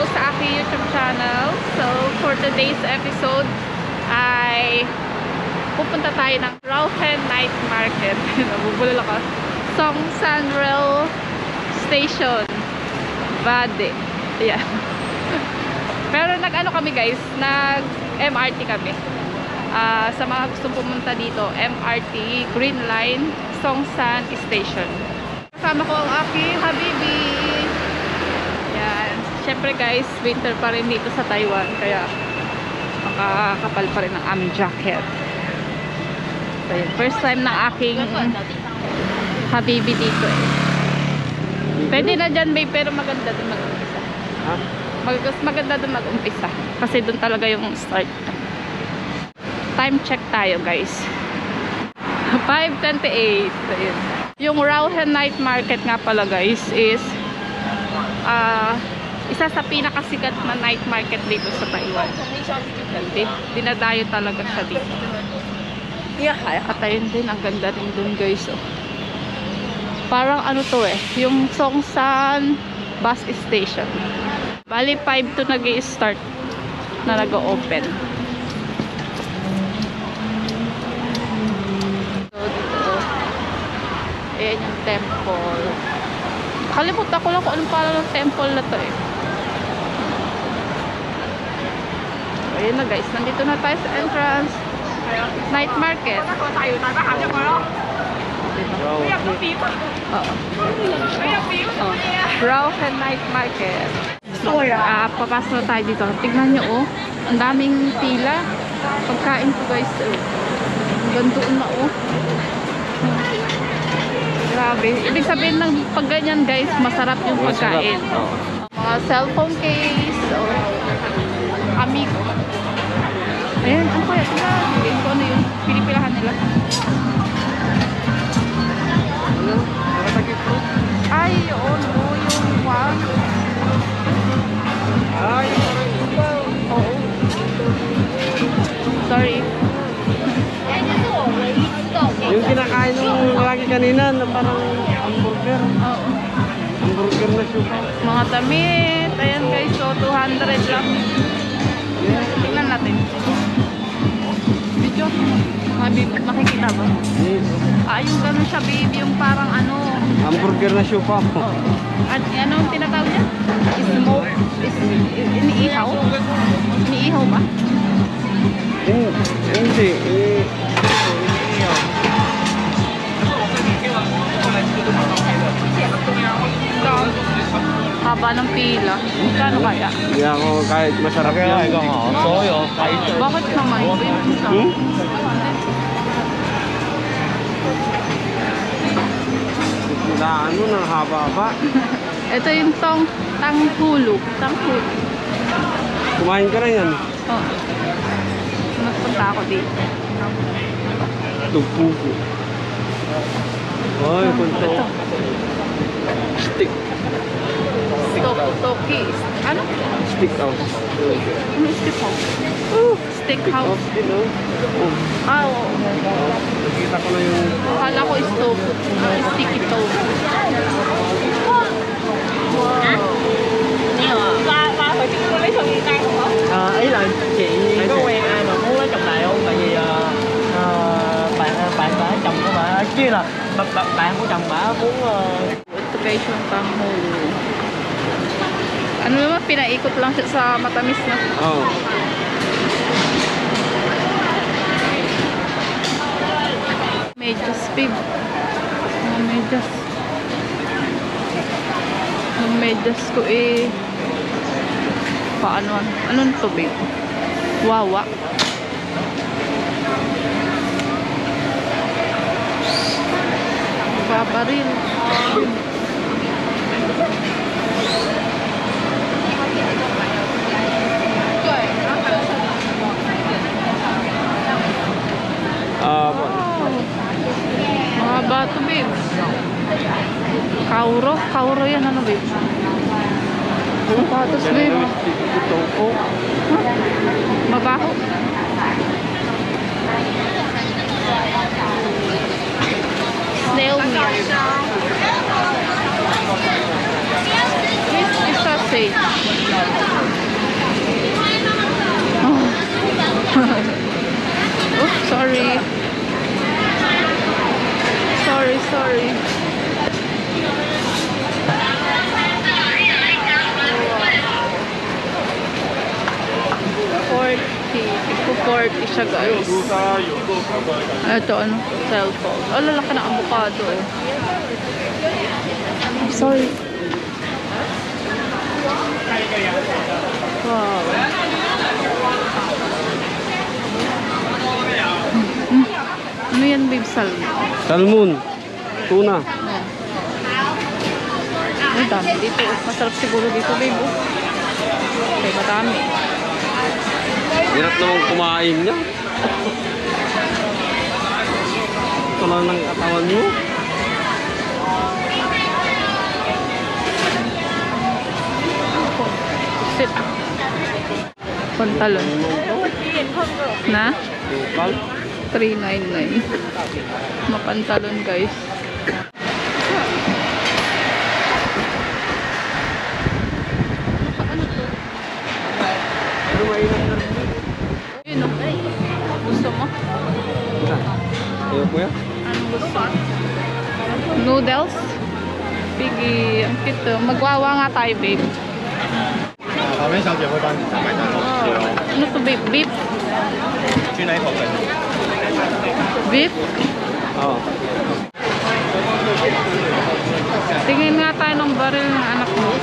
po sa aking YouTube channel. So, for today's episode ay pupunta tayo ng Rauhen Night Market. Nabubulol ako. Songsan Rail Station. Bade. Ayan. Pero nag-ano kami guys, nag-MRT kami. Sa mga gustong pumunta dito, MRT, Green Line, Songsan Station. Kasama ko ang aking habibi. Yan. Siyempre guys, winter pa rin dito sa Taiwan. Kaya makakapal pa rin ang aming jacket. So, yun. First time ng aking habibi dito eh. Pwede na dyan babe, pero maganda dun mag-umpisa. Maganda dun mag-umpisa. Kasi dun talaga yung start. Time check tayo guys. 5:28. So, yun. Yung Rauhen Night Market nga pala guys is isa sa pinakasikat na night market dito sa Taiwan. Dinadayo talaga siya dito. At ayun din, ang ganda rin dun guys. Oh. Parang ano to eh, yung Songsan bus station. Bali 5 to nag-i-start na nag-o-open. Ayan yung temple. Nakalimutan ko lang kung anong pangalan ng temple na to eh. Ayan na guys, nandito na tayo sa entrance. Night market. Rauhen Night Market. Papasok na tayo dito. Tignan nyo oh, ang daming pila. Pagkain ko guys. Gandoon na oh. Grabe. Ibig sabihin ng pag ganyan guys, masarap yung pagkain. Mga cellphone case, amigo. Ayan, ang kaya sila. Hindi ko ano yun. Pinipilahan nila. Ay, yun. Oh, yung one. Ay, oo. Sorry. Yung kinakain ng lagi kanina na parang hamburger. Oo. Hamburger na siya. Mga damit. Ayan guys, so 200 lang. Yeah. Tingnan natin. Video. Makikita ba? Yes. Yung ganun siya baby, yung parang ano. Hamburger na siya pa. Ano yung tinatawag niya? Smoke? Iniihaw? Iniihaw ba? Hindi. Haba ng pila. Kano kaya? Hindi ako kahit masarap yan. Bakit naman? Ano nang haba-haba? Ito yung tanghulu. Tanghulu. Kumain ka na yan. Oo. Nagpunta ako dito. Tugpupo. Ay, kunto. Ito. Stick. Toki. Ano? Stick house. Ano stick house? Stick house. Oo. Nakita ko na yung... Akala ko stove. Sticky stove. Ý là chị có quen ai mà muốn lấy chồng này không? Tại vì bạn đã chồng của bà kia là bạn của chồng bà muốn Cultivation tanghulu. Ano naman, pinaikot lang siya sa matamis na. Oh. Medyas, babe. Mga medyas. Ang medyas ko eh. Paano? Anong to, babe? Wawa. Babaril. Mahaba to, babe. Kauro. Kauro yan, ano, babe? Sapatos, babe. Mabaho. Snail meal. This is sausage. Sorry. Ito 40 siya guys. Ito ano? Cellphone. Oh, lalaki ng avocado. Sorry. Wow. Ano yan babe? Salmon. Tuna. Ay, dami dito. Masarap siguro dito babe. Okay, madami. Hirap naman kumain niya. Ito lang ng katawan mo. Sit. Pantalon. Na? Tukal. 399. Mapantalon guys. Ano to? Ano mainam na rin? Yun o. Gusto mo? Ayaw ko yan. Anong gusto? Noodles? Piggy. Ang cute to. Magwawa nga tayo babe. 旁边小姐会帮你打买单哦。 Ano to babe? Beef? 去哪一口粉？ Beef? Oo. Tingin nga tayo ng baril ng anak mo.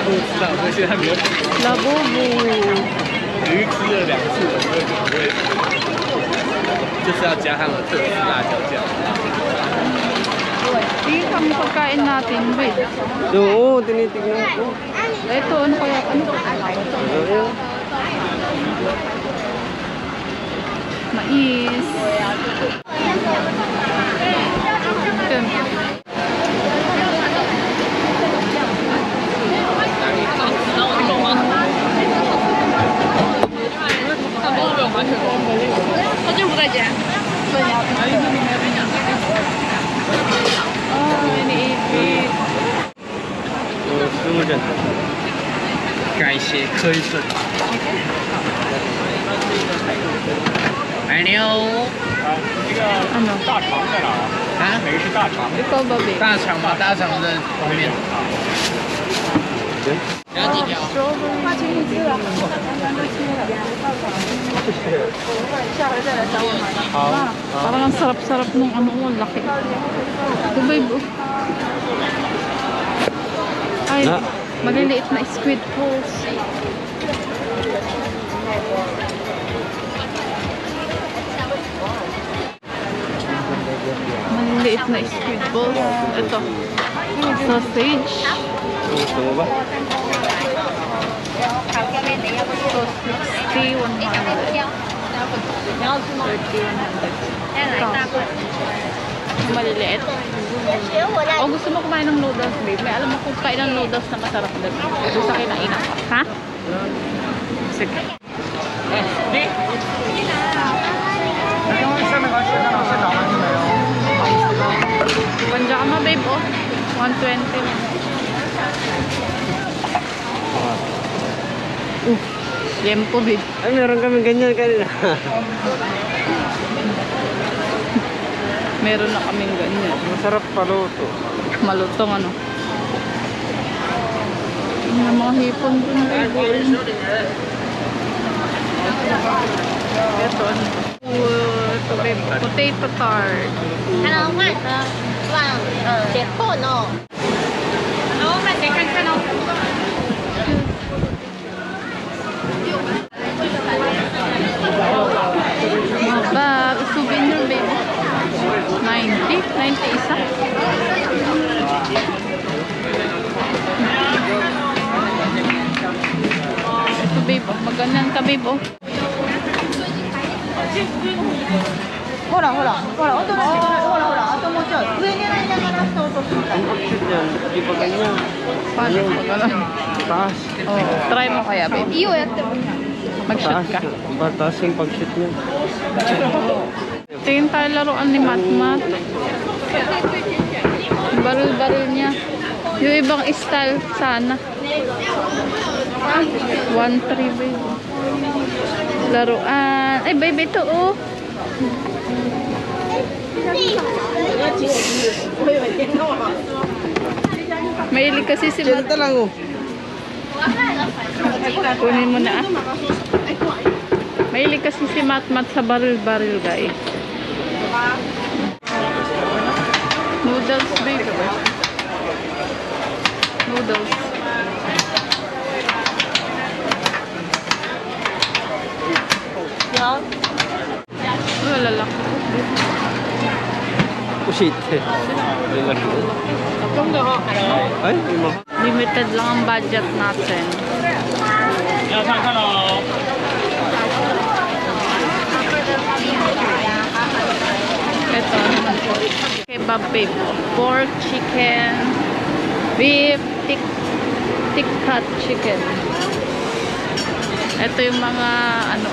不知道，这些还没有。 Labubu. 鱼吃了2次了，没有什么味道，就是要加上特制辣椒酱。 Tingin kami pagkain natin babe. Oo, tinitignan ko. Ito ano kaya? Ano? Ayun. Mais. Ito. Iniipit. Ano dyan? 改邪科一顿。奶牛。这个 Ano? 大肠在哪儿啊？啊？哪个是大肠？ Ikaw ba babe? 大肠吗？大肠的后面。要几条？ Parang ang sarap-sarap nung ano mo, laki. Ito babe. Oh. Ay, Na? maliliit na squid balls. Maliliit na squid balls. Ito. Sausage. Gusto mo ba? Sausage. 100. Maliliit. O gusto mo kumain ng noodles, babe? May alam mo kung kain ng noodles na masarap din. Gusto sa kinainan ko. Ha? Sige. Panja ka ma, babe, oh. 120. Lempo, babe. Ay, meron kami ganyan kanina. Meron na kaming ganyan. Masarap paluto. Malutong, ano. Yung mga hipon dun, babe. Ito, ano. Ito, babe. Potato tart. Bag, souvenir, babe. 90? 90 isa? Ito, babe. Maganan ka, babe, oh. ほらほらほら、おとなしい、ほらほら、あともうちょい上狙いながらスタートするから。 Ang pag-shoot yan, di pa ganyan. Paano? Maganan. Taas. Oh, try mo kaya, babe. Iyo, yatte mo niya. Mag-shoot Taas. ka. Taas yung pag-shoot niya. Tingin tayo laruan ni Matmat. Baril-baril niya. Yung ibang style sana. 1-3 babe. Laruan. Ay babe, ito oh. Mahilig kasi si Mat. Ito lang oh. Kunin mo na. Mahilig kasi si Mat sa baril-baril, guys. Noodles, babe. Noodles. Oh, lalaki. Oh shit. Lalaki. Ay, may mga. Limited lang ang budget natin. Ito. Kebab, babe. Pork, chicken, beef, tikka chicken. Ito yung mga ano,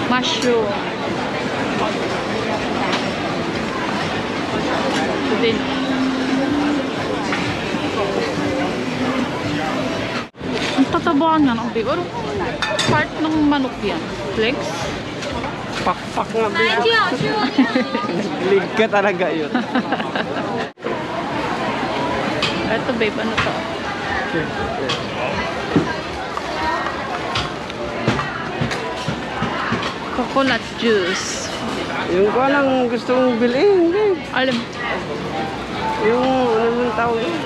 mushroom. Ito din. Ang tatabaan nga ng big. Part ng manok yan. Flex. Pakpak nga babe. Lig ka talaga yun. Ito babe, ano to? Coconut juice. Yung ko lang gusto mong bilhin babe. Alam, Yung ano yung tawag yun?